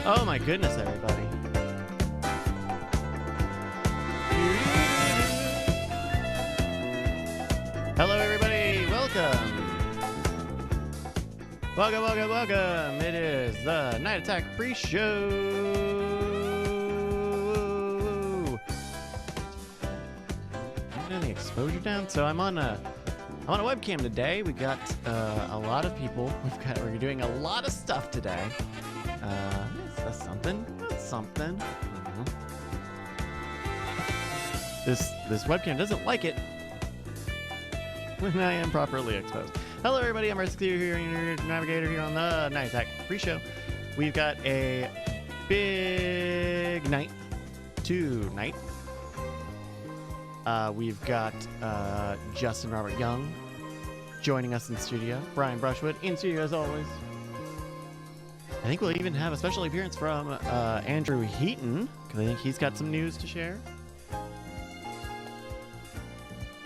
Oh my goodness, everybody. Hello, everybody. Welcome. Welcome. It is the Night Attack Preshow. Turn the exposure down. So I'm on a webcam today. We got a lot of people. We're doing a lot of stuff today. That's something. This webcam doesn't like it when I am properly exposed. Hello, everybody. I'm Rescue here, your navigator here on the Night Attack Pre-Show. We've got a big night tonight. We've got Justin Robert Young joining us in studio. Brian Brushwood in studio as always. I think we'll even have a special appearance from Andrew Heaton, because I think he's got some news to share.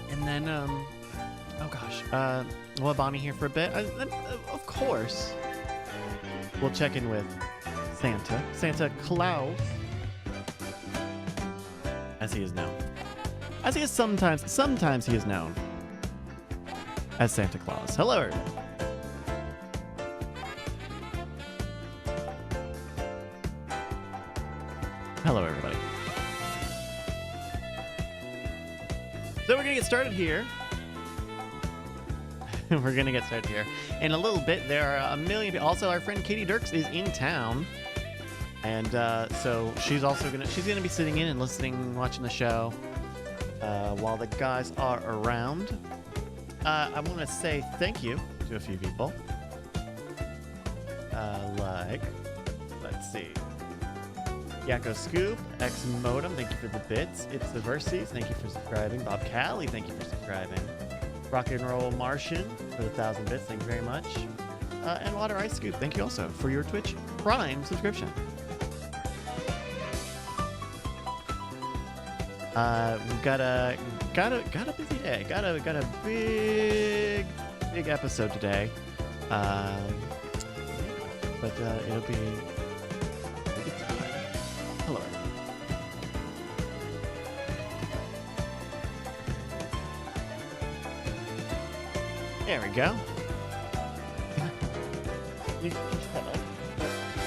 And then, we'll have Bonnie here for a bit. Of course, we'll check in with Santa Claus, as he is known. As he is sometimes he is known as Santa Claus. Hello, everybody. Hello, everybody. So we're going to get started here. In a little bit. There are a million people. Also, our friend Katie Dirks is in town. And so she's going to be sitting in and listening, watching the show while the guys are around. I want to say thank you to a few people. Let's see. Yakko Scoop, X Modem, thank you for the bits. It's the Verses, thank you for subscribing. Bob Callie, thank you for subscribing. Rock and Roll Martian for the 1,000 bits, thank you very much. And Water Ice Scoop, thank you also for your Twitch Prime subscription. We've got a busy day. Got a big episode today. But it'll be. Hello. There we go. You can just have it.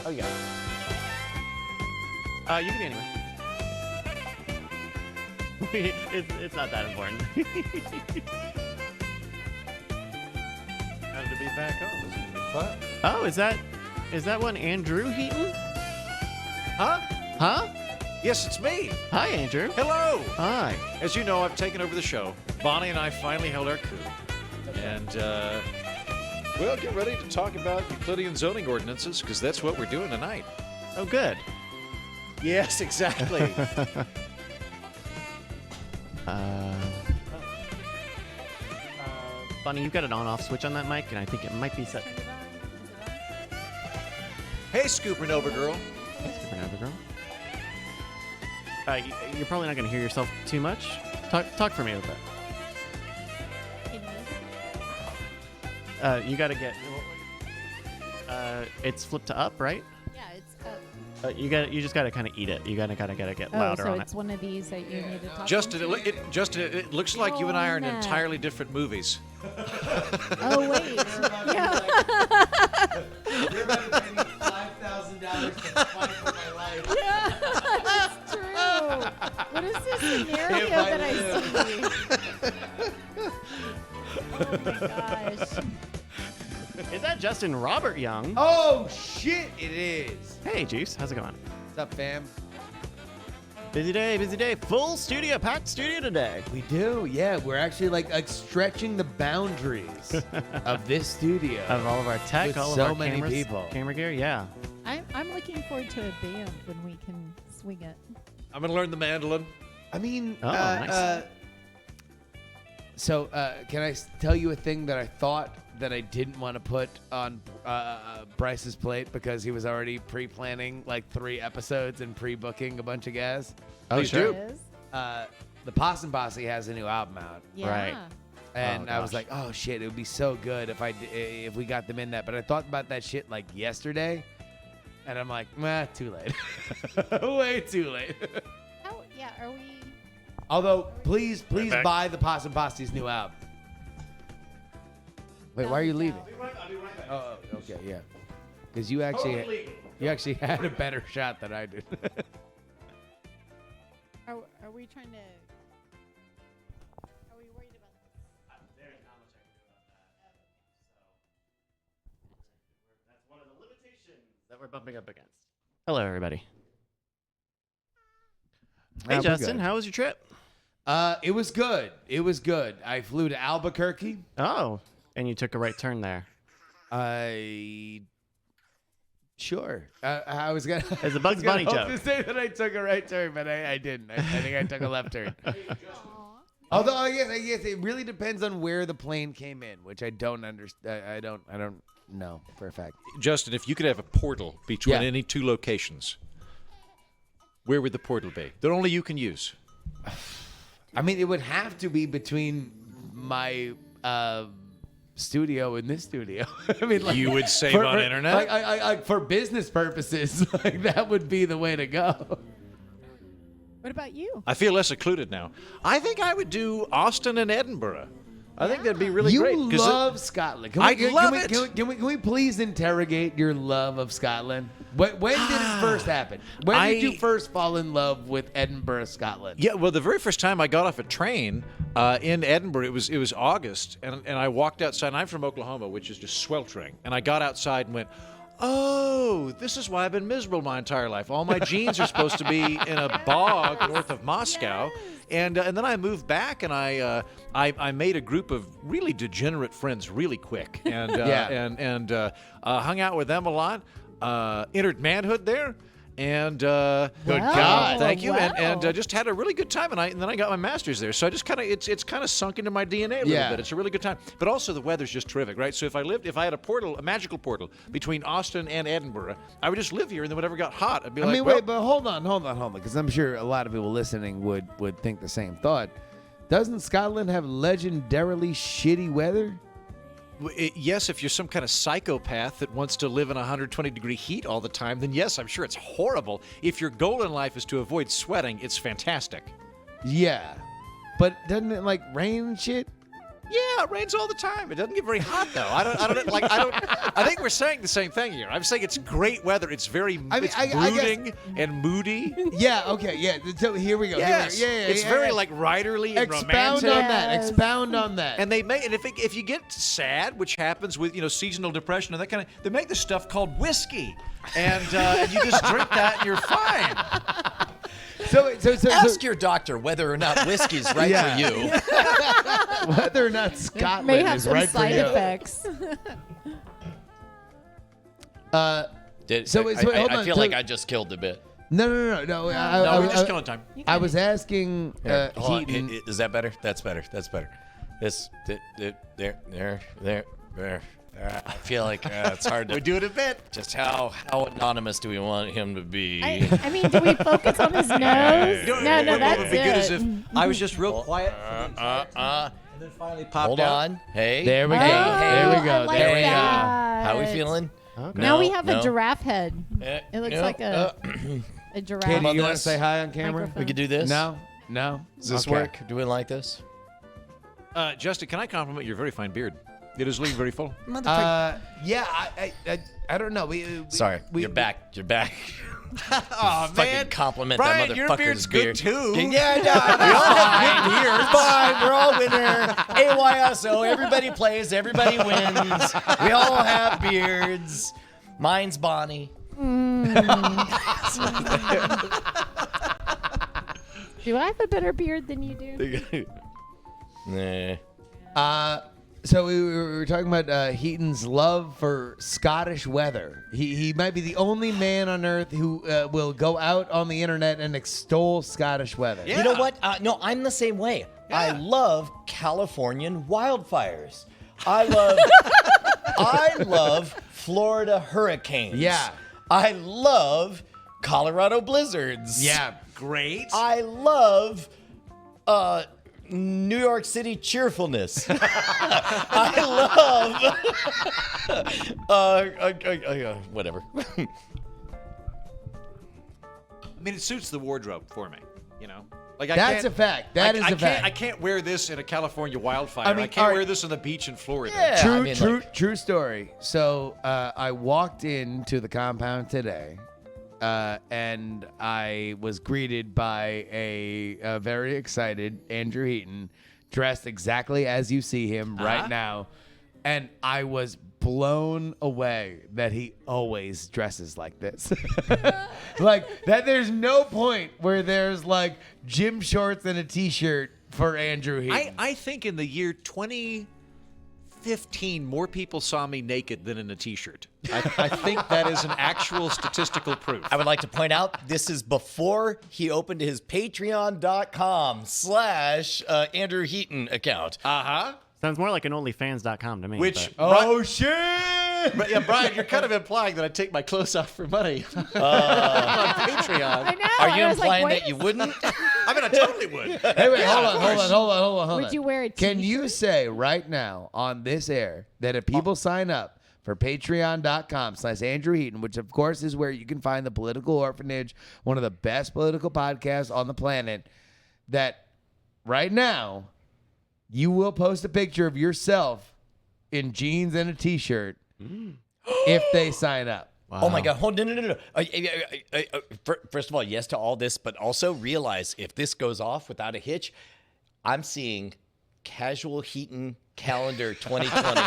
Oh, yeah. You can be anywhere. It's not that important. Glad to be back on. This is gonna be fun. Oh, is that one Andrew Heaton? Huh? Yes, it's me. Hi, Andrew. Hello. Hi. As you know, I've taken over the show. Bonnie and I finally held our coup. And, well, get ready to talk about Euclidean zoning ordinances, because that's what we're doing tonight. Oh, good. Yes, exactly. Bunny, you've got an on-off switch on that mic, and I think it might be set. Hey, Scooper Nova girl. Hey, Scooper Nova girl. You're probably not going to hear yourself too much. Talk for me a little bit. You got to get. It's flipped to up, right? Yeah, it's up. You just got to kind of eat it. You gotta get louder so on it's one of these that you need to talk Justin, into? it looks like you and I are in entirely different movies. Oh, wait. Yeah. You're about to pay me $5,000 to fight for my life. Yeah, that's true. What is this scenario that I see? Oh, my gosh. Is that Justin Robert Young? Oh, shit, it is. Hey, Juice. How's it going? What's up, fam? Busy day. Full studio, packed studio today. We do, yeah. We're actually like stretching the boundaries of this studio. Of all of our tech, With all so of our many cameras, people. camera gear, yeah. I'm looking forward to a band when we can swing it. I'm going to learn the mandolin. I mean, Oh, nice. So, can I tell you a thing that I thought that I didn't want to put on Bryce's plate because he was already pre-planning like 3 episodes and pre-booking a bunch of guys? Oh, Please sure. do. It is? The Possum Posse has a new album out. Yeah. Right. And Oh, I was gosh. like, oh shit, it would be so good if we got them in that. But I thought about that shit like yesterday, And I'm like, too late. Way too late. Oh, yeah. Are we? Although, please back. buy the Possum Poste's new album. Wait, why are you leaving? Oh, okay, yeah. Because you actually had a better shot than I did. Are we trying to? Are we worried about? There's not much I can do about that. So that's one of the limitations that we're bumping up against. Hello, everybody. Hey, we're Justin, good. how was your trip? It was good. It was good. I flew to Albuquerque. Oh, and you took a right turn there. Sure. I was gonna. It's a Bugs I was Bunny gonna hope joke. to say that I took a right turn, but I didn't. I think I took a left turn. Aw. Although I guess it really depends on where the plane came in, which I don't understand. I don't know for a fact. Justin, if you could have a portal between Yeah. any two locations, where would the portal be that only you can use? I mean, it would have to be between my studio and this studio. I mean, like, You would save on internet? Like, I for business purposes, like that would be the way to go. What about you? I feel less secluded now. I think I would do Austin and Edinburgh. I think that'd be really You great. 'cause love Scotland. I love it. Can we please interrogate your love of Scotland? When did it first happen? When did you first fall in love with Edinburgh, Scotland? Yeah, well, the very first time I got off a train in Edinburgh, it was August, and I walked outside. And I'm from Oklahoma, which is just sweltering. And I got outside and went, oh, this is why I've been miserable my entire life. All my genes are supposed to be in a bog north of Moscow. Yes. And then I moved back, and I made a group of really degenerate friends really quick, and hung out with them a lot. Entered manhood there, and Good Wow. God. thank you, Wow. and just had a really good time, and then I got my master's there. So I just kind of it's kind of sunk into my DNA a little bit. It's a really good time, but also the weather's just terrific, right? So if I had a magical portal between Austin and Edinburgh, I would just live here, and then whenever it got hot, I'd be like, well, wait, but hold on, because I'm sure a lot of people listening would think the same thought. Doesn't Scotland have legendarily shitty weather? Yes, if you're some kind of psychopath that wants to live in 120-degree heat all the time, then yes, I'm sure it's horrible. If your goal in life is to avoid sweating, it's fantastic. Yeah, but doesn't it like rain and shit? Yeah, it rains all the time. It doesn't get very hot though. I think we're saying the same thing here. I'm saying it's great weather. It's very it's I guess- brooding and moody. Yeah. Okay. Yeah. So here we go. Yes, Yeah. it's very like writerly and Expound romantic. on that. Yes. Expound on that. And they make, and if you get sad, which happens with seasonal depression and that kind of, they make this stuff called whiskey, and you just drink that and you're fine. so Ask your doctor whether or not whiskey's right Yeah. for you. whether or not May Scotland have is some right for side you. effects. Uh, So- I hold on, feel so- like I just killed the bit. no. No, we're just killing time. I was asking Here, hold on. Heaton. Is that better? That's better. That's better. There. I feel like it's hard to. We're doing a bit. Just how anonymous do we want him to be? I mean, do we focus on his nose? No, What would that's be good is it. if I was just real quiet, and then finally popped Hold out. on. Hey. There we go. Hey, There we hey. go. I like There we go. that. How we feeling? Okay. Now No, we have a no. giraffe head. Eh, It looks no, like a giraffe. Katie, about you want to this? say hi on camera? Microphone. We could do this. No. Does this Okay. work? Do we like this? Justin, can I compliment your very fine beard? It is looking very full. Yeah. I don't know. We Sorry. we- You're back. You're back. Oh Fucking compliment Brian, that your motherfucker's beard's beard. good too. Yeah, no, we all have good beards. Fine, we're all winner. AYSO, everybody plays, everybody wins. We all have beards. Mine's Bonnie. Do I have a better beard than you do? Nah. So we were talking about Heaton's love for Scottish weather. He might be the only man on earth who will go out on the internet and extol Scottish weather. Yeah. You know what? No, I'm the same way. I love Californian wildfires. I love Florida hurricanes. Yeah. I love Colorado blizzards. Yeah. Great. I love New York City cheerfulness. I love whatever. I mean, it suits the wardrobe for me. You know, like That's a fact. That is a fact. I can't wear this in a California wildfire. I mean, I can't all wear right. this on the beach in Florida. Yeah. True, I mean, true story. So I walked into the compound today, and I was greeted by a very excited Andrew Heaton, dressed exactly as you see him right now, and I was blown away that he always dresses like this. Like that. There's no point where there's like gym shorts and a t-shirt for Andrew Heaton. I think in the year 2015, more people saw me naked than in a t-shirt. I think that is an actual statistical proof. I would like to point out this is before he opened his patreon.com/Andrew Heaton account. Sounds more like an OnlyFans.com to me. Which, oh shit! but yeah, Brian, you're kind of implying that I take my clothes off for money on Patreon. I know. Are you I was like, implying wait that you wouldn't? I mean, I totally would. Hey, wait, hold on. Would you wear a Can you t-shirt? say right now on this air that if people sign up for patreon.com/Andrew Heaton, which of course is where you can find the Political Orphanage, one of the best political podcasts on the planet, that right now you will post a picture of yourself in jeans and a t-shirt if they sign up. Oh my God! Hold no. First of all, yes to all this, but also realize if this goes off without a hitch, I'm seeing Casual Heaton calendar 2020.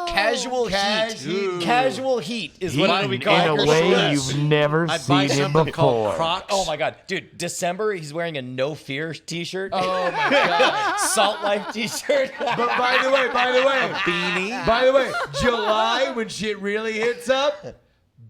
Casual heat. Casual heat is what we call in it. a way you've never I'd buy seen it something called before. Crocs. Oh my God, dude! December, he's wearing a No Fear T-shirt. Oh my God. Salt Life T-shirt. But by the way, Beanie. By the way, July, when shit really hits up,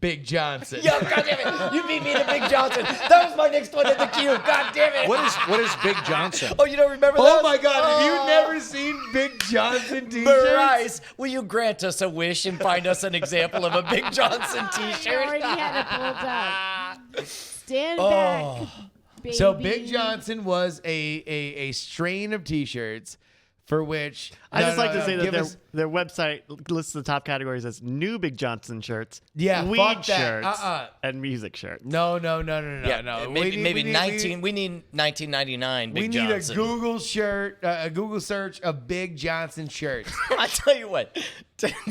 Big Johnson. Yo, God damn it! You beat me to Big Johnson. That was my next one in the queue. God damn it! What is Big Johnson? Oh, you don't remember that? Oh my God, have you never seen Big Johnson t-shirts? Bryce, will you grant us a wish and find us an example of a Big Johnson I T-shirt? already had it pulled up. Stand back, baby. So Big Johnson was a strain of t-shirts for which I just like to say give that us- their website lists the top categories as new Big Johnson shirts, Yeah, weed fuck that. shirts, and music shirts. No. Yeah, maybe 19. We need 1999 Big We need Johnson. a Google shirt, a Google search of Big Johnson shirts. I tell you what,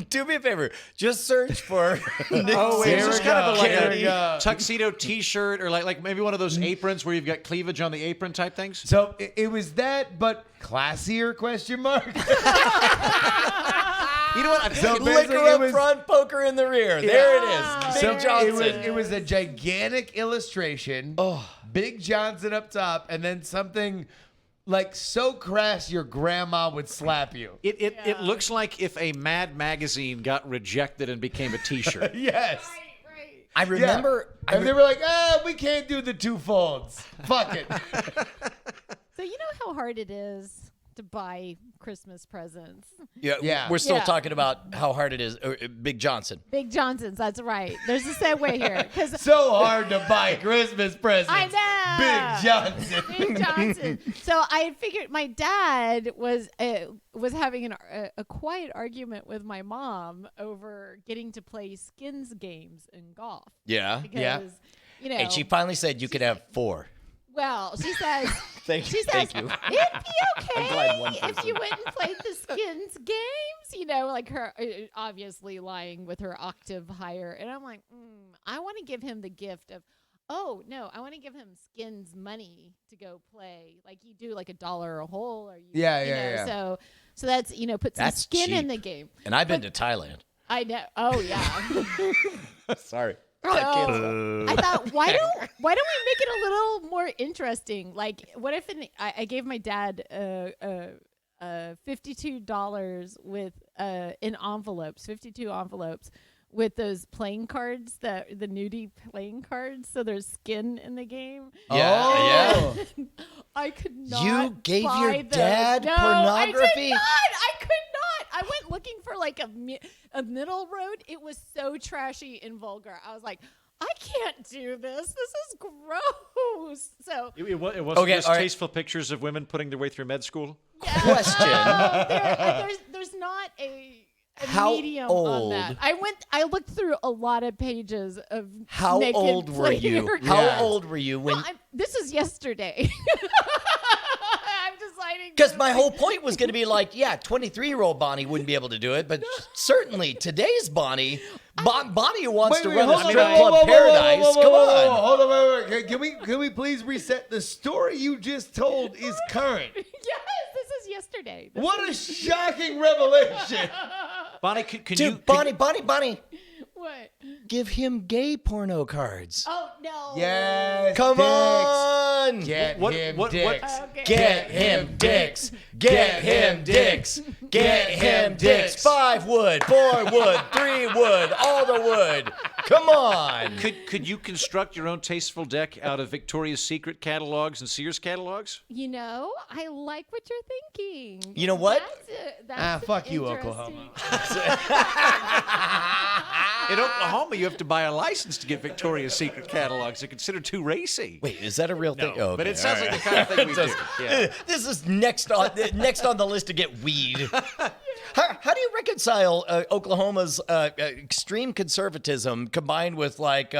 do me a favor. Just search for. Oh, wait, Here is this we kind of go. like Here we go. a tuxedo T-shirt or like maybe one of those aprons where you've got cleavage on the apron type things? So it was that, but classier? Question mark. You know what? I feel So like basically Liquor it up was- front, poker in the rear. There it is. So Big Johnson. it was a gigantic illustration. Big Johnson up top, and then something like so crass your grandma would slap you. it looks like if a Mad magazine got rejected and became a T-shirt. Yes. Right. I remember. And they were like, we can't do the two folds. Fuck it. So you know how hard it is to buy Christmas presents. Yeah. We're still Yeah. talking about how hard it is. Big Johnson. Big Johnsons, that's right. There's a segue here because So hard to buy Christmas presents. I know. Big Johnson. Big Johnson. So I had figured my dad was having a quiet argument with my mom over getting to play skins games in golf Yeah. because Yeah. you know. And she finally said you could have 4. well, she says. Thank She says, you. it'd be okay I'm glad one if person- you went and played the skins games, you know, like her obviously lying with her octave higher. And I'm like, I want to give him the gift of, oh, no, I want to give him skins money to go play. Like you do like $1 a hole. Or you, Yeah, you yeah, know, yeah. So that's, put some That's skin in cheap. the game. And I've been to Thailand. I know. Oh, yeah. Sorry. So I thought, why don't we make it a little more interesting? Like, what if I gave my dad $52 with in envelopes, 52 envelopes with those playing cards, the nudie playing cards. So there's skin in the game. Yeah. I could not. You gave buy your those. dad No, pornography? I did not. I could not. I went looking for like a middle road. It was so trashy and vulgar. I was like, I can't do this. This is gross. So It wasn't Okay, just all right. tasteful pictures of women putting their way through med school? Question. there's not a How medium old? on that. I looked through a lot of pages of How naked old were you? player How cards. old were you when? Well, this is yesterday. I'm deciding. Because my whole point was going to be like, yeah, 23-year-old Bonnie wouldn't be able to do it, but certainly today's Bonnie, Bonnie who wants to run a strip club paradise. Come on. Hold on, wait. Can we please reset? The story you just told is current. Yes, this is yesterday. What a shocking revelation! Bonnie, can Dude, you? Bonnie, What? give him gay porno cards. Oh no. Yes. Come dicks. on. Get What- him what- dicks. Okay. Get him dicks. Get him dicks. Get him dicks. 5 wood, 4 wood, 3 wood, all the wood. Come on. Could you construct your own tasteful deck out of Victoria's Secret catalogs and Sears catalogs? You know, I like what you're thinking. You know what? That's Fuck you, interesting- Oklahoma. In Oklahoma, you have to buy a license to get Victoria's Secret catalogs. They're considered too racy. Wait, is that a real thing? Oh, But okay, it sounds all like right. the kind of thing we do. Yeah. This is next on the list to get weed. How do you reconcile Oklahoma's extreme conservatism combined with like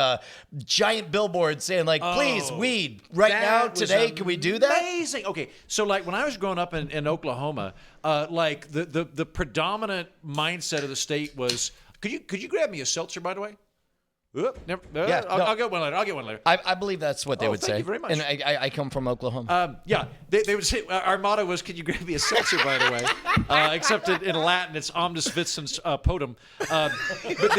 giant billboards saying like, please, weed right now, That was today, can we do that? Amazing. Okay, so like when I was growing up in Oklahoma, like the predominant mindset of the state was, could you grab me a seltzer, by the way? Oop, never, Yeah, I'll get one later. I believe that's what they would thank say. you very much. And I come from Oklahoma. Yeah, they would say our motto was, "Can you grab me a seltzer?" By the way, except in Latin, it's "Omnis Vicens Potum." But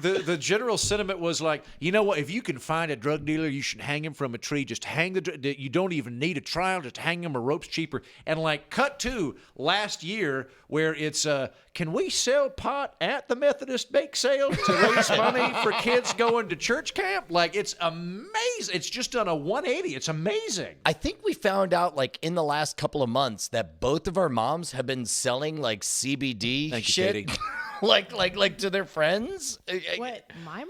the general sentiment was like, you know what? If you can find a drug dealer, you should hang him from a tree. Just hang you don't even need a trial. Just hang him. A rope's cheaper. And like, cut to last year where it's can we sell pot at the Methodist bake sale to raise money for kids going to church camp? Like, it's amazing. It's just done a 180. It's amazing. I think we found out like in the last couple of months that both of our moms have been selling like CBD Thank you, shit, Katie. like to their friends. What? My mom?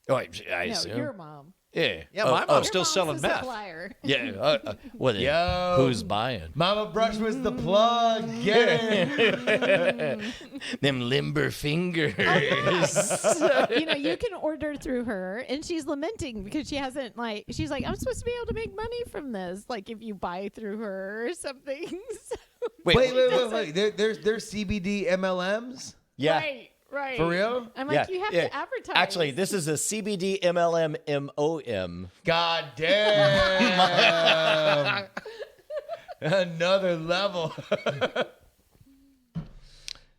Oh, I No, assume. your mom. Yeah. Yeah, my mom's Your still mom's selling a meth. supplier. Yeah. What? Yo. Who's buying? Mama Brush was the plug. Get it. Them limber fingers. So, you can order through her, and she's lamenting because she hasn't she's like, I'm supposed to be able to make money from this, like if you buy through her or something. So- Wait. There's CBD MLMs. Yeah. Right. For real? I'm like, you have to advertise. Actually, this is a CBD MLM MOM. God damn. Another level.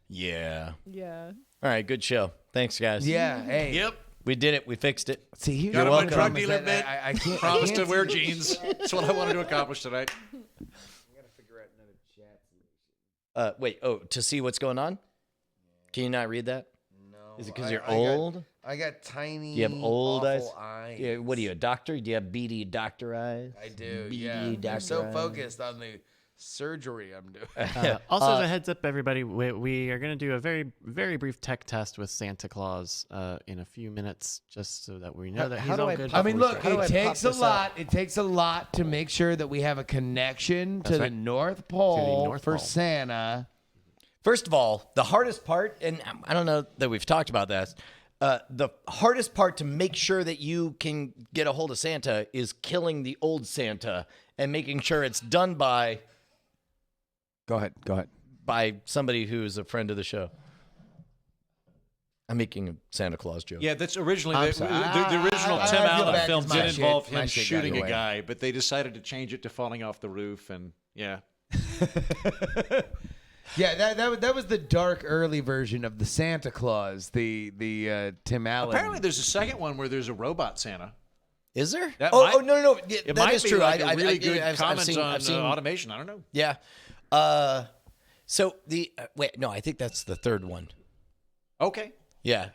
Yeah. Yeah. All right. Good show. Thanks, guys. Yeah. Hey. Yep. We did it. We fixed it. See, here's Got the him a problem drug is dealer that bit. I can't. Promised I to can't wear see- jeans. That's what I wanted to accomplish tonight. Wait. Oh, to see what's going on? Can you not read that? No. Is it because you're old? I got tiny. You have old awful eyes? Yeah. What are you, a doctor? Do you have beady doctor eyes? I do. Beady Yeah. I'm doctor so eyes. focused on the surgery I'm doing. Also, as a heads up, everybody, we are going to do a very, very brief tech test with Santa Claus in a few minutes, just so that we know that how he's do all I good. I mean, before we look, start. How do I it takes a pop this lot. up? It takes a lot to make sure that we have a connection to That's the right. North Pole North for Pole. Santa. First of all, the hardest part, and I don't know that we've talked about this, the hardest part to make sure that you can get a hold of Santa is killing the old Santa and making sure it's done by Go ahead. somebody who's a friend of the show. I'm making a Santa Claus joke. Yeah, that's originally I'm the sorry. original I Tim feel Allen bad film 'cause my did shit- involve my him shit got shooting a away. guy, but they decided to change it to falling off the roof, and yeah. Yeah, that was the dark early version of the Santa Claus, the Tim Allen. Apparently, there's a second one where there's a robot Santa. Is there? That Oh, might- no. Yeah, It that might is be true. like a I- really I- good I've comment seen- on I've seen- automation. I don't know. Yeah. So the wait, no, I think that's the third one. Okay. Yeah.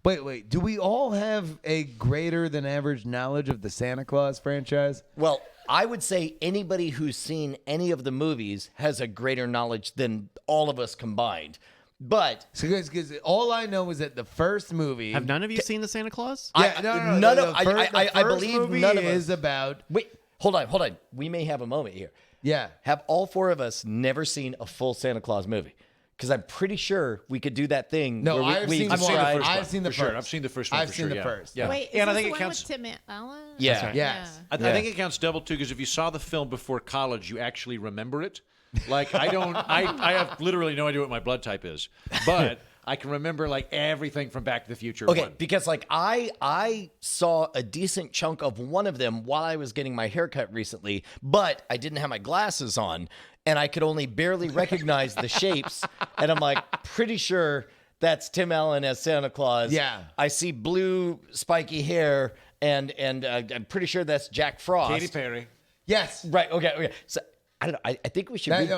Wait. Do we all have a greater than average knowledge of the Santa Claus franchise? Well, I would say anybody who's seen any of the movies has a greater knowledge than all of us combined. But So, because all I know is that the first movie. Have none of you seen the Santa Claus? Yeah, no. none the of I, fir- I, the I first believe movie none of is us. about. Wait, hold on. We may have a moment here. Yeah. Have all four of us never seen a full Santa Claus movie? Because I'm pretty sure we could do that thing. No, where we, I've we seen the describe- first one. I've seen the for sure. first. I've seen the first one. I've for seen sure, the yeah. first. Yeah. Wait, is and I this think the it one counts. with Tim Allen? Yeah. Okay, Yes. yeah. I think it counts double too because if you saw the film before college, you actually remember it. Like I don't. I have literally no idea what my blood type is, but I can remember like everything from Back to the Future. Okay, 1. because like I saw a decent chunk of one of them while I was getting my haircut recently, but I didn't have my glasses on, and I could only barely recognize the shapes. And I'm like, pretty sure that's Tim Allen as Santa Claus. Yeah. I see blue spiky hair, and I'm pretty sure that's Jack Frost. Katy Perry. Yes. Right. Okay. So I don't know. I think we should. Can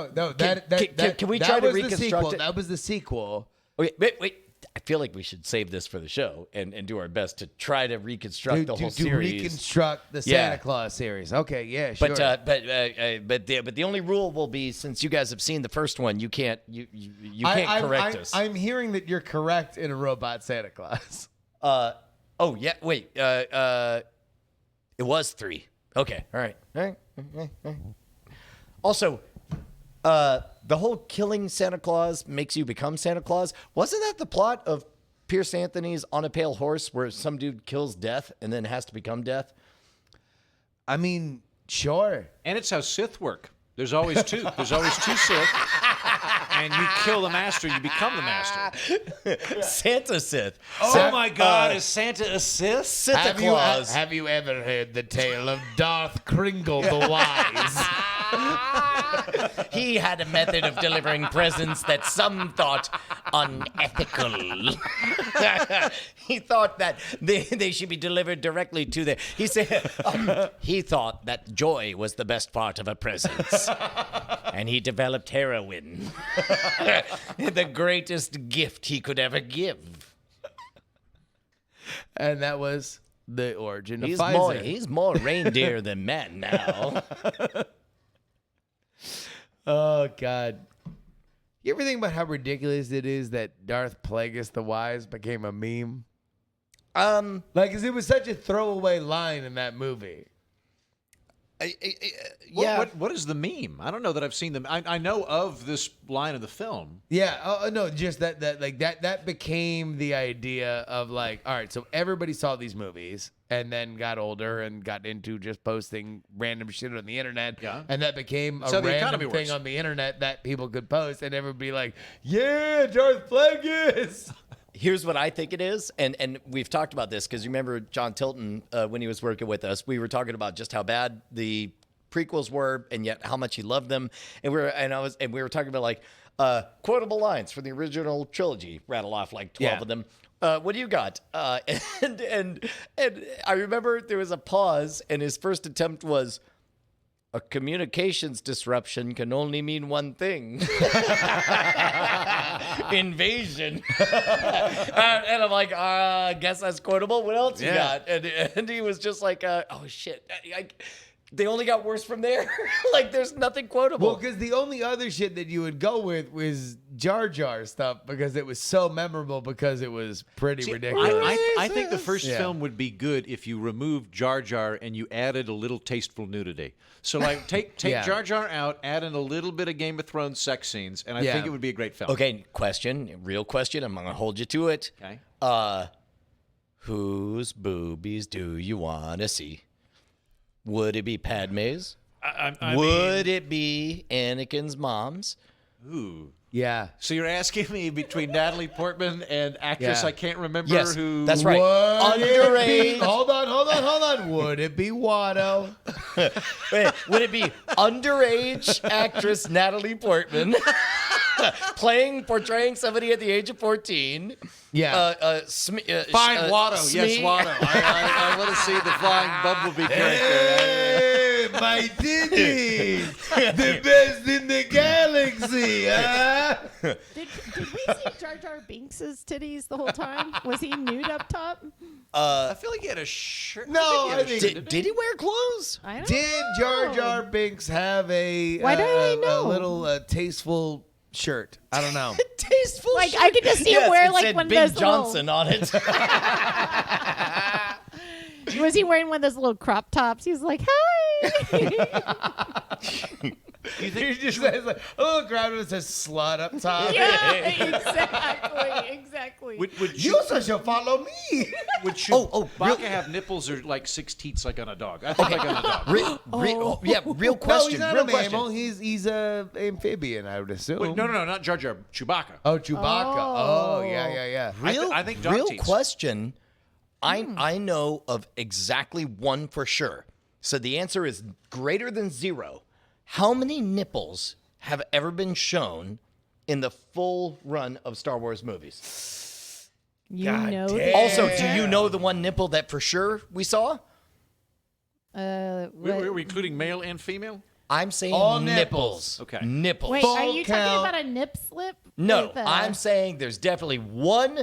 we that try to was the reconstruct sequel. it? That was the sequel. Wait. I feel like we should save this for the show and do our best to try to reconstruct the whole To series. reconstruct the Yeah. Santa Claus series. Okay, yeah, sure. But the only rule will be, since you guys have seen the first one, you can't correct us. I'm hearing that you're correct in a robot Santa Claus. Oh yeah, wait. It was 3. Okay, all right. Also, the whole killing Santa Claus makes you become Santa Claus. Wasn't that the plot of Pierce Anthony's On a Pale Horse, where some dude kills death and then has to become death? I mean, sure. And it's how Sith work. There's always two. There's always two Sith. And you kill the master, you become the master. Santa Sith. Oh my God, is Santa a Sith? Santa Claus. Have you ever heard the tale of Darth Kringle the Wise? He had a method of delivering presents that some thought unethical. He thought that they should be delivered directly to the. He said he thought that joy was the best part of a present, and he developed heroin, the greatest gift he could ever give. And that was the origin of He's Pfizer. more reindeer than man now. Oh, God. You ever think about how ridiculous it is that Darth Plagueis the Wise became a meme? Like, 'cause it was such a throwaway line in that movie. Yeah. What is the meme? I don't know that I've seen them. I know of this line of the film. Yeah. Oh, no, just that became the idea of like, all right, so everybody saw these movies and then got older and got into just posting random shit on the internet. Yeah. And that became So a the random economy thing works. on the internet that people could post, and everybody be like, yeah, Darth Plagueis. Here's what I think it is, and we've talked about this because you remember John Tilton when he was working with us. We were talking about just how bad the prequels were, and yet how much he loved them. And we were talking about like quotable lines from the original trilogy. Rattle off like 12 of them. What do you got? And I remember there was a pause, and his first attempt was, a communications disruption can only mean one thing. Invasion. And I'm like, I guess that's quotable. What else you got? And he was just like, oh, shit. They only got worse from there. Like, there's nothing quotable. Well, because the only other shit that you would go with was Jar Jar stuff because it was so memorable because it was pretty ridiculous. I think the first Yeah. film would be good if you removed Jar Jar and you added a little tasteful nudity. So, like, take Yeah. Jar Jar out, add in a little bit of Game of Thrones sex scenes, and I Yeah. think it would be a great film. Okay, real question. I'm going to hold you to it. Okay. Whose boobies do you want to see? Would it be Padme's? Would it be Anakin's mom's? Ooh. Yeah. So you're asking me between Natalie Portman and actress Yeah. I can't remember Yes, who. that's right. Would it be, Underage. hold on. Would it be Watto? Wait, would it be underage actress Natalie Portman portraying somebody at the age of 14? Yeah. Fine, Watto. Yes, Watto. I want to see the flying bumblebee character. Hey, my titties! The best in the galaxy, huh? Did we see Jar Jar Binks' titties the whole time? Was he nude up top? I feel like he had a shirt. No, I think- Did he wear clothes? I don't Did know. Jar Jar Binks have a Why don't I know? a little tasteful shirt? I don't know. Tasteful. Like, shirt. I could just see him Yes, wear, it like, said one of Big those little- Johnson on it. Was he wearing one of those little crop tops? He was like, hi. you think He just says like a little ground that says slut up top. Yeah, exactly. would You also shall follow me. would Chewbacca have nipples or like 6 teats like on a dog? I think like on a dog. Real No, question. he's not real a question. mammal. He's a amphibian, I would assume. Wait, no, not Jar Jar. Chewbacca. Oh, Chewbacca. Oh, yeah. I think dog Real teats. question. I know of exactly one for sure. So the answer is greater than 0. How many nipples have ever been shown in the full run of Star Wars movies? You God know damn. this. Also, do you know the one nipple that for sure we saw? Were we including male and female? I'm saying All nipples. Okay. Nipples. Wait, Full are you count. talking about a nip slip? No, With, I'm saying there's definitely one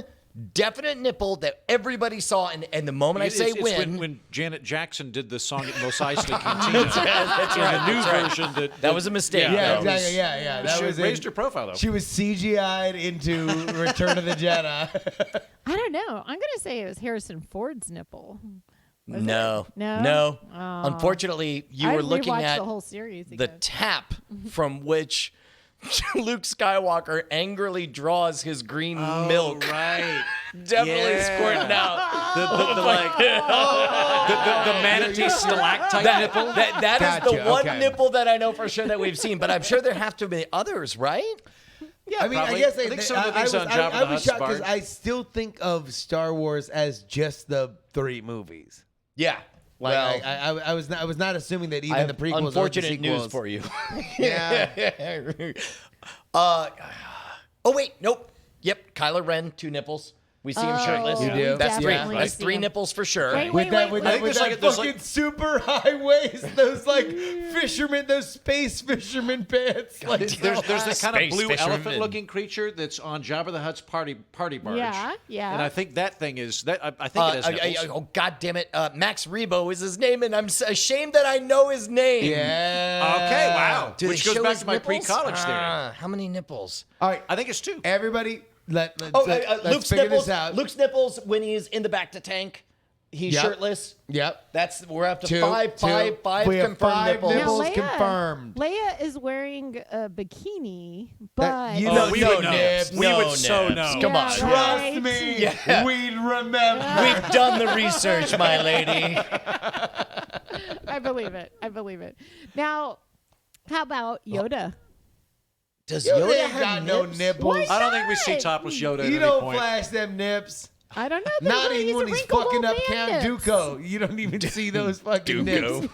definite nipple that everybody saw, and the moment I say It's when Janet Jackson did the song at Mos Eisley Cantina. that's in right. the new that's right. version That was a mistake. Yeah, though. exactly. Yeah. That She was raised her profile though. She was CGI'd into Return of the Jedi. I don't know. I'm gonna say it was Harrison Ford's nipple. Was No, it? No. Oh. Unfortunately, you I'd were looking rewatch at the whole series. the Again. tap from which Luke Skywalker angrily draws his green milk. Right. Definitely Yeah. squirting out. The manatee stalactite nipple. That is Gotcha, the one okay. nipple that I know for sure that we've seen, but I'm sure there have to be others, right? I mean, probably. I guess I think some of the things on Jabba I the was Hutt's shocked because barge. I still think of Star Wars as just the 3 movies. Yeah. Like Well, I was not assuming that I even have the prequels. unfortunate or the sequels. news for you. Yeah. Oh wait, nope. Yep, Kylo Ren, 2 nipples. We see him shirtless. You do? That's 3. definitely That's see 3 him. nipples for sure. Wait, With that, wait, with wait. that There's fucking like- super high waist, those like fishermen, those space fisherman pants. Like, There's that kind of Space blue fisherman. elephant-looking creature that's on Jabba the Hutt's party barge. Yeah. And I think that thing is that. I think it has nipples. Oh God damn it! Max Rebo is his name, and I'm ashamed that I know his name. yeah. Okay, wow. Do Which they goes show back his to my nipples? pre-college theory. How many nipples? All right, I think it's 2. everybody, let's Luke's figure nipples. this out. Luke's nipples when he's in the back to tank. He's Yep. shirtless. Yep. We're up to Two, five two. We have confirmed 5 nipples. nipples Now, confirmed. Leia is wearing a bikini, but you Oh, know, we no would know. nips. We No would so nips. know. Come on. Yeah, Trust right. me, Yeah. we'd remember. We've done the research, my lady. I believe it. I believe it. Now, how about Yoda? Does You Yoda ain't have got no nips? nipples. Why I don't think we see not? topless Yoda at You any don't point. flash them nips. I don't know. Not even when he's fucking up Count Dooku. Dooku. You don't even see those fucking nips.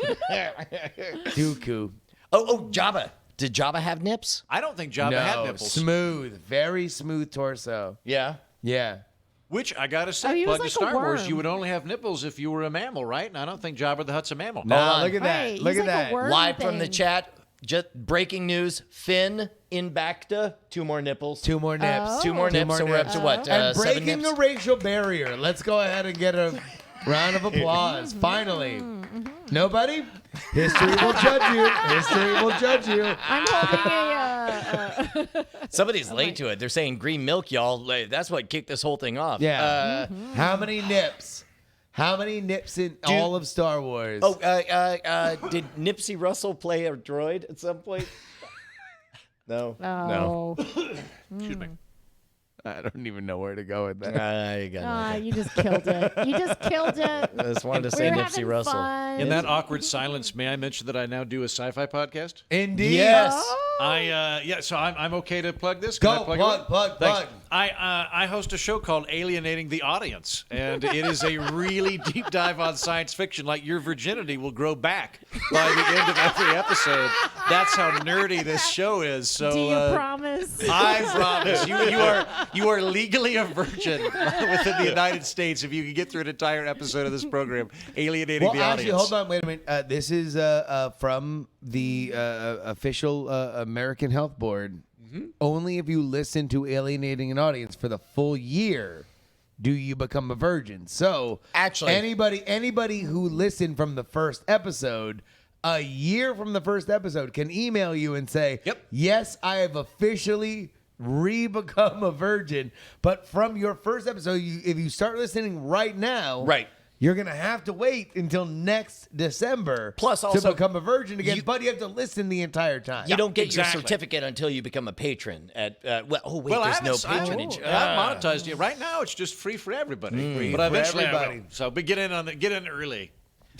Dooku. Oh, Jabba. Did Jabba have nips? I don't think Jabba had nipples. Smooth. Very smooth torso. Yeah. Yeah. Which I gotta say, Oh, he was plug to like a Star Wars, worm. you would only have nipples if you were a mammal, right? And I don't think Jabba the Hutt's a mammal. Nah, on. look at that. Right, Look he's at like a that. worm. Live from the thing. chat. Just breaking news. Finn in Bacta. 2 more nipples. 2 more nips. Oh. 2 more Two nips. more So we're up nips. to what? And 7 breaking nips? the racial barrier. Let's go ahead and get a round of applause. Finally. Nobody? History will judge you. History will judge you. I'm holding a. Somebody's late to it. They're saying green milk, y'all. Like, that's what kicked this whole thing off. Yeah. How many nips? How many nips in all of Star Wars? Did Nipsey Russell play a droid at some point? No. Oh. Excuse me. I don't even know where to go with that. I got Ah, nothing. you just killed it. You just killed it. I just wanted to We say were Nipsey having Russell. fun. In that awkward silence, may I mention that I now do a sci-fi podcast? Indeed. Yes. I so I'm okay to plug this. Can I Go, plug plug, it? plug, Thanks. plug. I host a show called Alienating the Audience, and it is a really deep dive on science fiction. Like your virginity will grow back by the end of every episode. That's how nerdy this show is. So Do you promise? I promise you are legally a virgin within the United States if you can get through an entire episode of this program, alienating Well, the actually, audience. hold on, wait a minute. This is from the official American Health Board. Only if you listen to Alienating an Audience for the full year do you become a virgin. So, Actually- anybody who listened from the first episode, a year from the first episode, can email you and say, Yep. yes, I have officially re-become a virgin. But from your first episode, if you start listening right now, Right. You're going to have to wait until next December Plus to also, become a virgin again, but you have to listen the entire time. You don't get exactly. your certificate until you become a patron. There's I no haven't- I haven't- patronage. I haven't monetized yet. Right now, it's just free for everybody. But for eventually, I will. everybody. So, but get in early.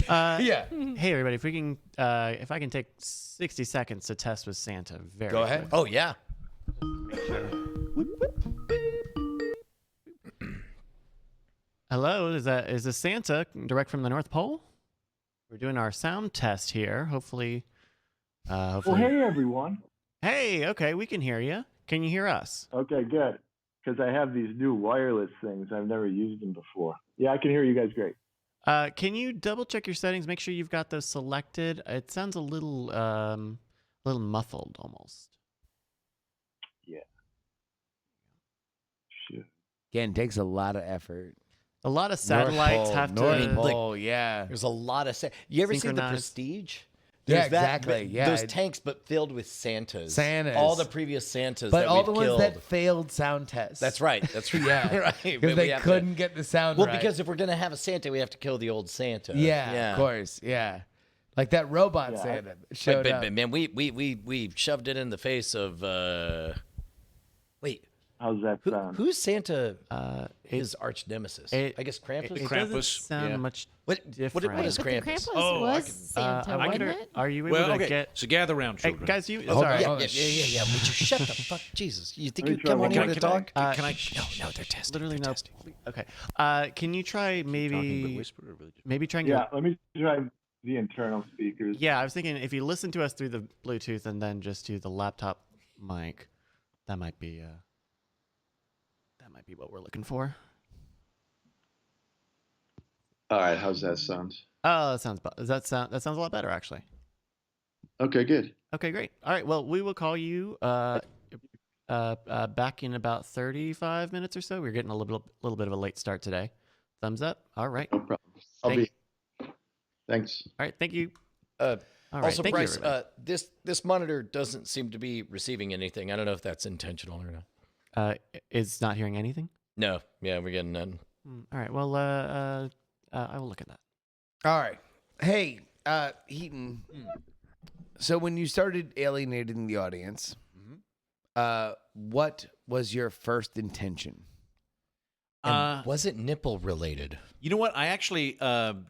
Yeah. Hey everybody, if we can, if I can take 60 seconds to test with Santa, very Go ahead. Oh, yeah. Hello, is this Santa direct from the North Pole? We're doing our sound test here. Hopefully. Well, hey everyone. Hey, okay, we can hear you. Can you hear us? Okay, good. Because I have these new wireless things. I've never used them before. Yeah, I can hear you guys great. Can you double check your settings? Make sure you've got those selected. It sounds a little muffled almost. Yeah. Shit. Again, takes a lot of effort. A lot of satellites have North to. Pole, yeah. There's a lot of... You ever see The Synchronized. Prestige? Yeah, There's that, exactly. but Yeah. Those tanks, but filled with Santas. Santas. All the previous Santas But that all we've the ones killed. that failed sound tests. That's right. That's right. Yeah. right. Because But we they have to- couldn't get the sound Well, right. because if we're going to have a Santa, we have to kill the old Santa. Yeah, of course. Yeah. Like that robot Yeah. Santa But, showed but, up. but man, we shoved it in the face of... Wait, How's that sound? who's Santa? It, His arch nemesis. it- I guess Krampus. it Krampus, doesn't sound yeah. much What different. is But the Krampus? Krampus Oh, I was can- Santa, I wasn't wonder, it? are you able Well, to okay. get? So gather around, Hey, children. guys, you Hold sorry. on, Yeah, hold yeah, on. yeah. Would you shut the fuck? Jesus. You think Let me you try come one on more here to time. talk? Uh, Can I? No, they're testing. Literally they're no. testing. Okay. Can you try maybe try and Yeah, get? let me try the internal speakers. Yeah, I was thinking if you listen to us through the Bluetooth and then just do the laptop mic, that might be what we're looking for. All right, how's that sound? Oh, that sounds a lot better actually. Okay, good. Okay, great. All right, well, we will call you back in about 35 minutes or so. We're getting a little bit of a late start today. Thumbs up. All right. No problem. I'll Thank- be. Thanks. All right, thank you. Uh, All right, also, thank you, Bryce, everybody. this monitor doesn't seem to be receiving anything. I don't know if that's intentional or not. Is not hearing anything? No, yeah, we're getting none. All right, well, I will look at that. All right. Hey, Heaton. So when you started alienating the audience, what was your first intention? And was it nipple related? You know what? I actually,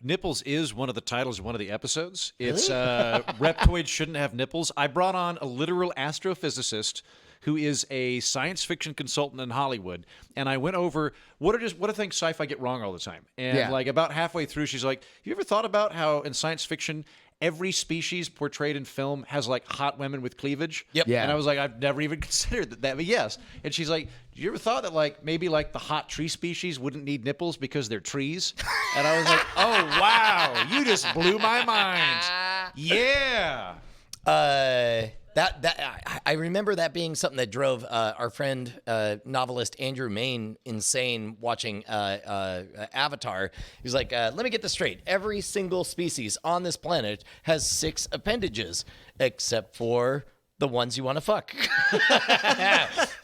nipples is one of the titles of one of the episodes. It's Reptoids Shouldn't Have Nipples. I brought on a literal astrophysicist who is a science fiction consultant in Hollywood, and I went over what are things sci-fi get wrong all the time. And Yeah. like about halfway through, she's like, "Have you ever thought about how in science fiction every species portrayed in film has like hot women with cleavage?" Yep. Yeah. And I was like, I've never even considered that, but yes. And she's like, "Did you ever thought that like maybe like the hot tree species wouldn't need nipples because they're trees?" And I was like, "Oh wow, you just blew my mind." Yeah. I remember that being something that drove our friend novelist Andrew Main insane watching Avatar. He's like, let me get this straight. Every single species on this planet has 6 appendages, except for the ones you want to fuck,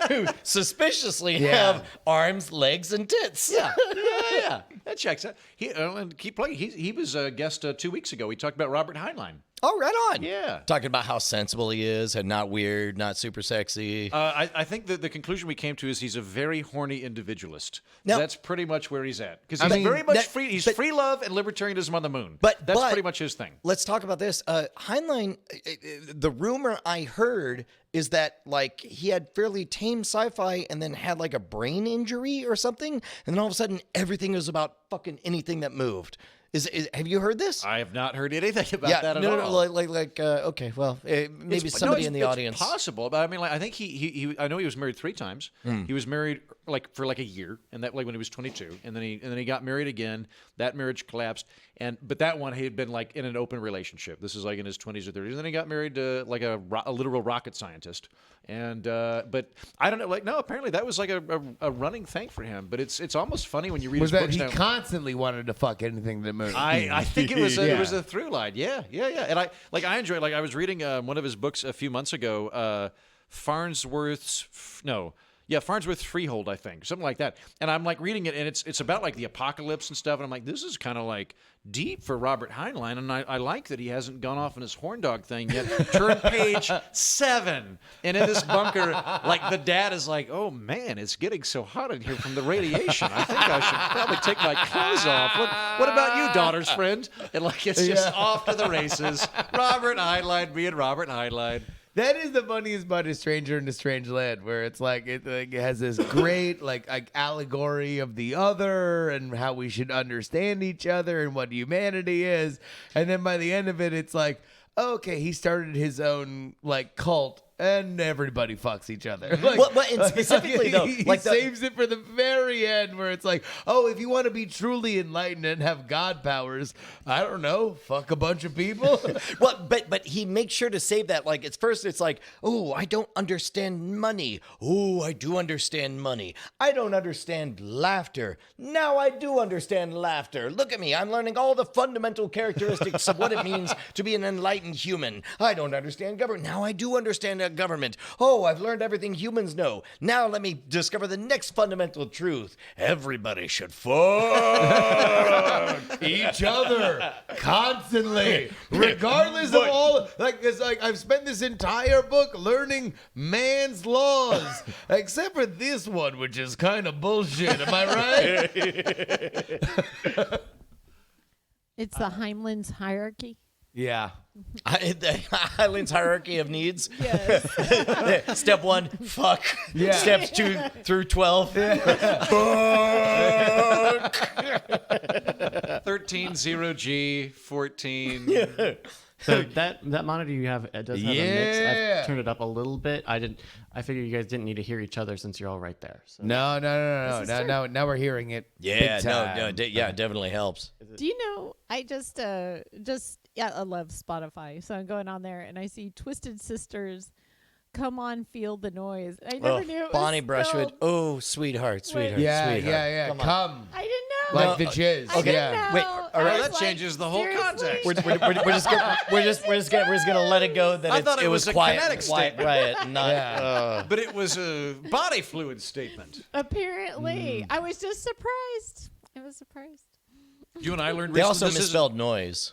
who suspiciously have arms, legs, and tits. Yeah. That checks out. And keep playing. He was a guest 2 weeks ago. We talked about Robert Heinlein. Oh, right on. Yeah. Talking about how sensible he is and not weird, not super sexy. I think that the conclusion we came to is he's a very horny individualist. Now- That's pretty much where he's at. Because I he's mean, very much that- free. He's but- free love and libertarianism on the moon. But- that's but- pretty much his thing. Let's talk about this. Heinlein, the rumor I heard is that like he had fairly tame sci-fi and then had like a brain injury or something, and then all of a sudden everything was about fucking anything that moved. Have you heard this? I have not heard anything about that at all. No, okay, well, maybe It's- somebody no, in the it's audience. possible, but I mean, like, I think he I know he was married 3 times. Hmm. He was married like for like a year, and that like when he was 22, and then he got married again. That marriage collapsed, but that one he had been like in an open relationship. This is like in his 20s or 30s. And then he got married to like a literal rocket scientist, and but I don't know, like no, apparently that was like a running thing for him. But it's almost funny when you read Was his that books he now. constantly wanted to fuck anything that moved? I think it was Yeah. it was a through line. Yeah. And I enjoyed, like I was reading one of his books a few months ago, Yeah, Farnsworth Freehold, I think, something like that. And I'm like reading it, and it's about like the apocalypse and stuff. And I'm like, this is kind of like deep for Robert Heinlein, and I like that he hasn't gone off on his horn dog thing yet. Turn page 7, and in this bunker, like the dad is like, "Oh man, it's getting so hot in here from the radiation. I think I should probably take my clothes off. What about you, daughter's friend?" And like it's just off to the races. Robert Heinlein being Robert Heinlein. That is the funniest part of Stranger in a Strange Land, where it's like it has this great like allegory of the other and how we should understand each other and what humanity is, and then by the end of it, it's like, okay, he started his own like cult. And everybody fucks each other. Like, and specifically though, he like saves it for the very end, where it's like, oh, if you want to be truly enlightened and have God powers, I don't know, fuck a bunch of people. Well, but he makes sure to save that. Like it's first, it's like, oh, I don't understand money. Oh, I do understand money. I don't understand laughter. Now I do understand laughter. Look at me. I'm learning all the fundamental characteristics of what it means to be an enlightened human. I don't understand government. Now I do understand government. Oh, I've learned everything humans know. Now let me discover the next fundamental truth. Everybody should fuck each other constantly, regardless of all. Like it's like I've spent this entire book learning man's laws, except for this one, which is kind of bullshit. Am I right? It's the Heimlin's hierarchy. Yeah. Heinlein's hierarchy of needs. Yes. Step 1, fuck. Yeah. Steps 2 through 12. Fuck. 13 0G 14. So that monitor you have, it does have a mix. Yeah. I've turned it up a little bit. I figured you guys didn't need to hear each other since you're all right there. So. No. This is Now we're hearing it. Yeah, big no, time. yeah, it definitely helps. Do you know? I just I love Spotify, so I'm going on there and I see Twisted Sisters. Come on, feel the noise. I never knew it was Bonnie Brushwood. spelled- Oh, sweetheart. Yeah, sweetheart. yeah. Come on. Come. I didn't know. Like the jizz. I didn't Yeah. know. Wait, I all right, was that changes the whole seriously? context. We're just gonna let it go that I thought it was a quiet, kinetic quiet, statement. riot, not. Yeah. But it was a body fluid statement. Apparently, I was just surprised. I was surprised. You and I learned They recently also this isn't- misspelled noise.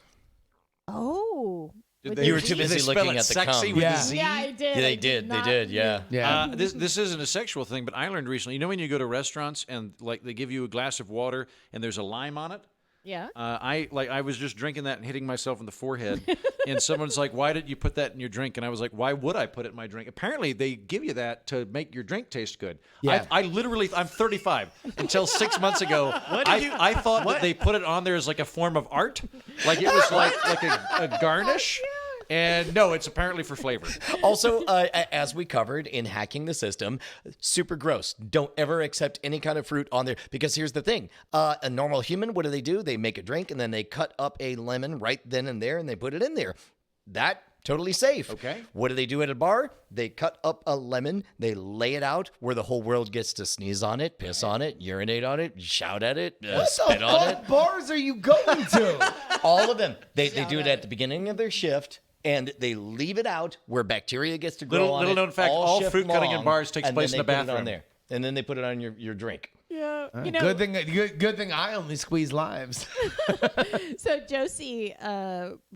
Oh. Did With they- the You were Z? too busy Did they spell looking it at the sexy cum. with Yeah. the Z? Yeah, I did. Yeah, they I did. They not- did. Yeah. Yeah. This isn't a sexual thing, but I learned recently. You know when you go to restaurants and like they give you a glass of water and there's a lime on it? Yeah. I was just drinking that and hitting myself in the forehead, and someone's like, "Why did you put that in your drink?" And I was like, "Why would I put it in my drink?" Apparently, they give you that to make your drink taste good. Yeah. I'm 35. Until 6 months ago, I thought that they put it on there as like a form of art, like it was like a garnish. And no, it's apparently for flavor. Also, as we covered in hacking the system, super gross. Don't ever accept any kind of fruit on there because here's the thing: a normal human, what do? They make a drink and then they cut up a lemon right then and there and they put it in there. That totally safe. Okay. What do they do at a bar? They cut up a lemon, they lay it out where the whole world gets to sneeze on it, piss on it, urinate on it, shout at it, spit on it. What bars are you going to? All of them. They do it at the beginning of their shift. And they leave it out where bacteria gets to grow on Little it. known fact, all shift fruit cutting in long, bars takes and place then in the they put it on bathroom. there. And then they put it on your drink. Yeah. You know, Good thing I only squeeze limes. so Josie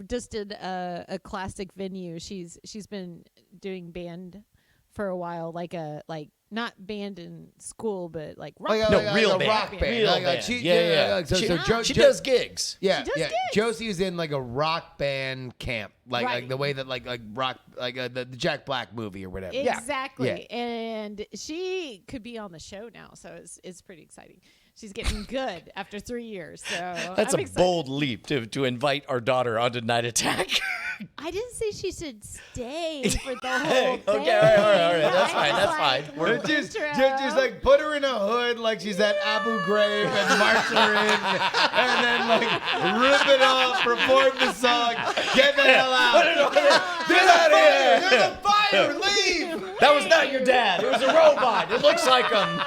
just did a classic venue. She's been doing band for a while, like not band in school, but like rock. real a band. rock band. Real band. Yeah. She does gigs. Yeah, She does yeah. gigs. Josie's in like a rock band camp, like Right. the way that like rock, like the Jack Black movie or whatever. Exactly. Yeah. And she could be on the show now, so it's pretty exciting. She's getting good after 3 years. So That's I'm a excited. bold leap to invite our daughter onto Night Attack. I didn't say she should stay for the whole Hey, thing. okay, all right. That's I fine, was that's like, fine. we're Just like put her in a hood like she's at Abu Ghraib and march her in, and then like rip it off, perform the song, get the hell out. Get out of here! There's a fire! Leave! That was not your dad. It was a robot. It looks like him.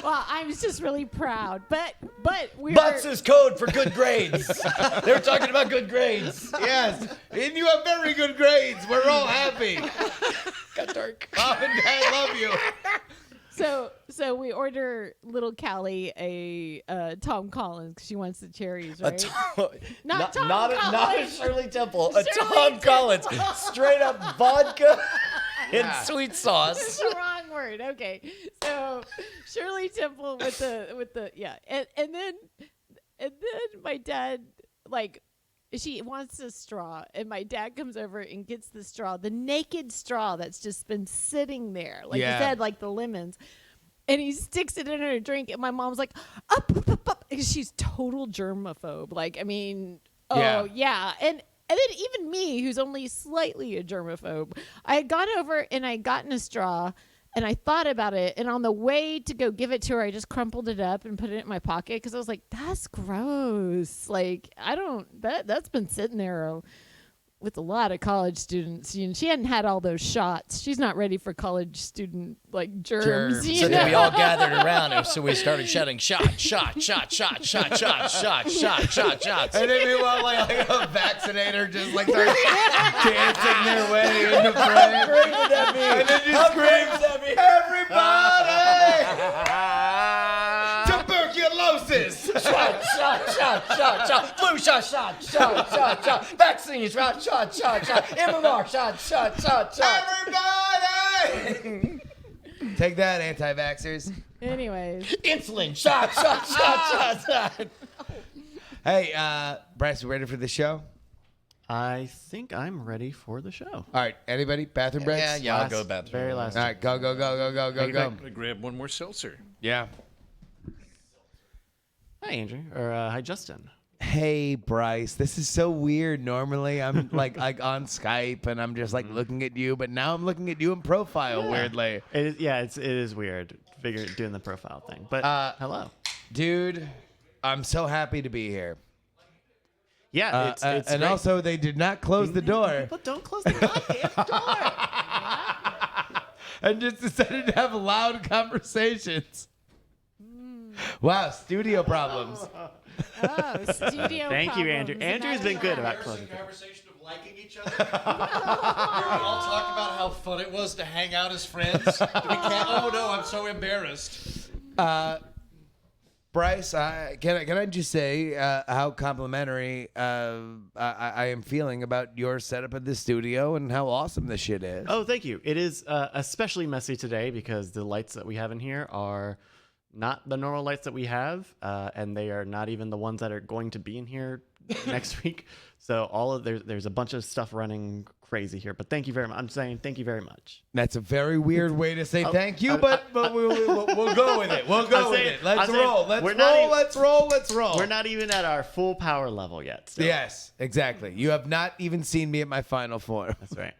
Well, I'm just really proud, but we're Butts is code for good grades. They were talking about good grades. Yes, and you have very good grades. We're all happy. Got dark. Mom and Dad love you. So we order little Callie a Tom Collins 'cause she wants the cherries, right? Not Tom not a Collins. Shirley Temple. A Shirley Tom Collins. Temple. Straight up vodka and sweet That's sauce. the wrong word. Okay, so Shirley Temple with the yeah, and then my dad she wants a straw, and my dad comes over and gets the straw, the naked straw that's just been sitting there, like you said, like the lemons, and he sticks it in her drink, and my mom's like, up. And she's total germaphobe. Like, I mean, yeah. And then even me, who's only slightly a germaphobe, I had gone over and I had gotten a straw, and I thought about it, and on the way to go give it to her, I just crumpled it up and put it in my pocket because I was like, that's gross. Like, that's been sitting there with a lot of college students. You know, she hadn't had all those shots. She's not ready for college student, like, germs. You So know? then we all gathered around him, so we started shouting, shot, shot, shot, shot, shot, shot, shot, shot, shot, shots. And then meanwhile, like a vaccinator just like starts dancing their way into frame. Great would that be? And then you How scream, great would that be? everybody! Tuberculosis! Shot, shot, shot, shot, shot. Flu shot, shot, shot, shot, shot. Vaccine shot, shot, shot, shot. MMR shot, shot, shot, shot. Everybody! Take that, anti-vaxxers. Anyways. Insulin shot, shot, shot, shot, shot. Hey, Bryce, you ready for the show? I think I'm ready for the show. All right, anybody? Bathroom breaks? Yeah, I'll go bathroom. Very last. All right, go. I'm gonna grab one more seltzer. Yeah. Hi, Andrew. Or hi, Justin. Hey, Bryce, this is so weird. Normally, I'm like on Skype and I'm just like looking at you, but now I'm looking at you in profile weirdly. It is weird doing the profile thing. But hello. Dude, I'm so happy to be here. Yeah, it's and great. also, they did not close the door But don't close the goddamn door. and just decided to have loud conversations. Wow, studio problems. Oh, studio Thank you, Andrew. problems. Andrew's been good about Embarrassing closing the door. conversation of liking each other. We all talked about how fun it was to hang out as friends. We can't. Oh no, I'm so embarrassed. Bryce, can I just say how complimentary I am feeling about your setup of the studio and how awesome this shit is. Oh, thank you. It is especially messy today because the lights that we have in here are not the normal lights that we have, and they are not even the ones that are going to be in here next week. So there's a bunch of stuff running crazy here. But thank you very much. I'm saying thank you very much. That's a very weird way to say thank you, but we'll go with it. We'll go with it. Let's roll. Let's roll. We're not even at our full power level yet. Still. Yes, exactly. You have not even seen me at my final form. That's right.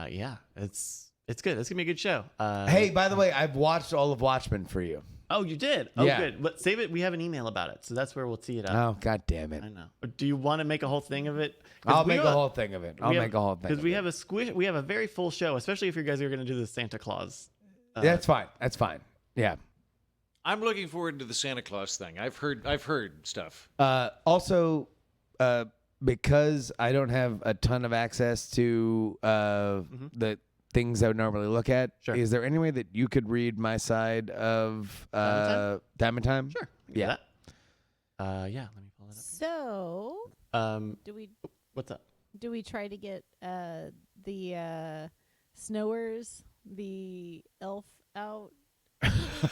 Yeah, it's good. It's gonna be a good show. Hey, by the way, I've watched all of Watchmen for you. Oh, you did? Oh, Yeah. good. But save it. We have an email about it, so that's where we'll tee it up. Oh, god damn it. I know. Do you want to make a whole thing of it? 'Cause I'll we make have- a whole thing of it. Because we have we have a very full show, especially if you guys are going to do the Santa Claus. That's fine. That's fine. Yeah. I'm looking forward to the Santa Claus thing. I've heard stuff. Also, because I don't have a ton of access to the things I would normally look at, Sure. is there any way that you could read my side of Time and Time? Sure. we can do Yeah. that. Yeah. Let me pull it So, up. What's up? do we try to get the snowers, the elf out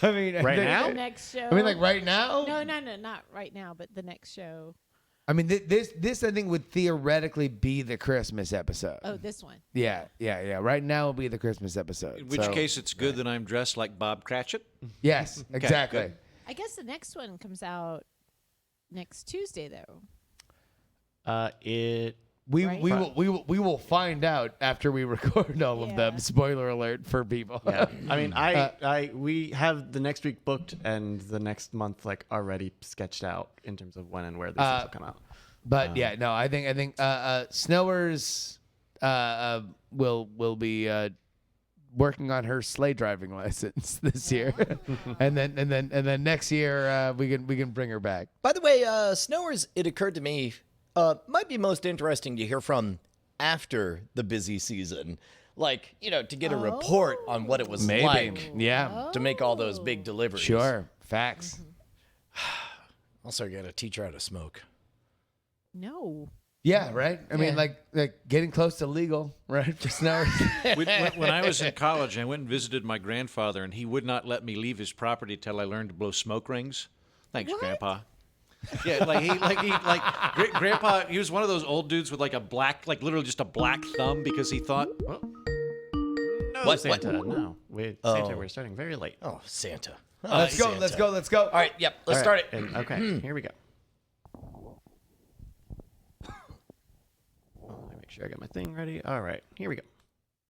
I mean, Right now? the next show? I mean, like right now? No, not right now, but the next show. I mean, this I think would theoretically be the Christmas episode. Oh, this one. Yeah. Right now will be the Christmas episode. In which So- case, it's good that I'm dressed like Bob Cratchit. yes, exactly. good. I guess the next one comes out next Tuesday, though. We Right? we will find out after we record all of them. Yeah. Spoiler alert for people. Yeah. I mean, we have the next week booked and the next month like already sketched out in terms of when and where these things will come out. But yeah, no, I think Snowers will be working on her sleigh driving license this year, and then next year we can bring her back. By the way, Snowers, it occurred to me, might be most interesting to hear from after the busy season. like, to get a report on what it was Maybe. like Yeah. to make all those big deliveries. Sure. Facts. Also, got to teach her how to smoke. No. Yeah, right? I mean, like getting close to legal, right? Just now. When I was in college, I went and visited my grandfather, and he would not let me leave his property till I learned to blow smoke rings. Thanks, What? Grandpa. Yeah, Grandpa. He was one of those old dudes with like a black, like literally just a black thumb because he thought, No, What? Santa. No, Santa. We're starting very late. Oh, Santa. Let's go. Let's go. Let's go. All right, yep, let's All right, start it. and- okay, here we go. Let me make sure I got my thing ready. All right, here we go.